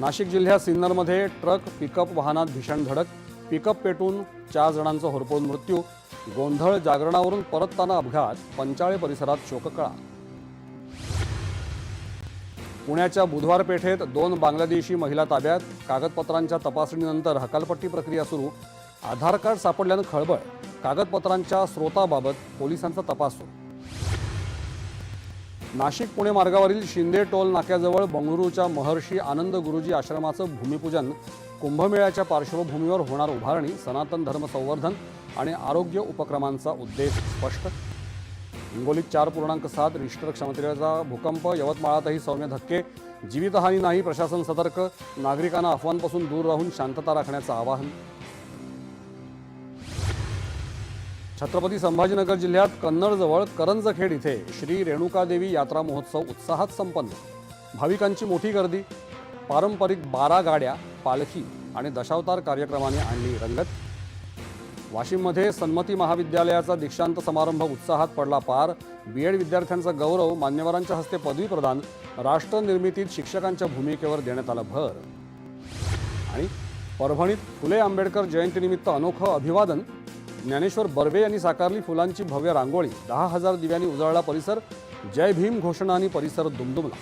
नाशिक जिल्ह्यात सिन्नरमध्ये truck pickup वाहनात भीषण धडक, पिकअप पेटून 4 जणांचा होरपळून मृत्यू, गोंधळ जागरणावरून परतताना अपघात, पंचाळे परिसरात शोककळा. पुण्याच्या बुधवार पेठेत 2 बांगलादेशी महिला ताब्यात, कागदपत्रांच्या तपासणीनंतर हकालपट्टी प्रक्रिया सुरू. आधार कार्ड सापडल्यानं खळबळ, कागदपत्रांच्या स्रोताबाबत पोलिसांचा तपास सुरू. नाशिक पुणे मार्गावरील शिंदे टोल नाक्याजवळ बंगळुरूच्या महर्षी आनंद गुरुजी आश्रमाचं भूमिपूजन. कुंभमेळ्याच्या पार्श्वभूमीवर होणार उभारणी, सनातन धर्म संवर्धन आणि आरोग्य उपक्रमांचा उद्देश स्पष्ट. हिंगोलीत 4.7 रिश्टर क्षमतेचा भूकंप, यवतमाळातही सौम्य धक्के, जीवितहानी नाही, प्रशासन सतर्क. नागरिकांना अफवांपासून दूर राहून शांतता राखण्याचं आवाहन. छत्रपती संभाजीनगर जिल्ह्यात कन्नडजवळ करंजखेड इथे श्री रेणुकादेवी यात्रा महोत्सव उत्साहात संपन्न. भाविकांची मोठी गर्दी, पारंपरिक 12 गाड्या, पालखी आणि दशावतार कार्यक्रमाने आणली रंगत. वाशिममध्ये सन्मती महाविद्यालयाचा दीक्षांत समारंभ उत्साहात पडला पार. बीएड विद्यार्थ्यांचा गौरव, मान्यवरांच्या हस्ते पदवी प्रदान, राष्ट्र निर्मितीत शिक्षकांच्या भूमिकेवर देण्यात आला भर. आणि परभणीत फुले आंबेडकर जयंतीनिमित्त अनोखं अभिवादन. ज्ञानेश्वर बर्वे यांनी साकारली फुलांची भव्य रांगोळी. 10,000 दिव्यांनी उजळला परिसर. जय भीम घोषणांनी परिसर दुमदुमला.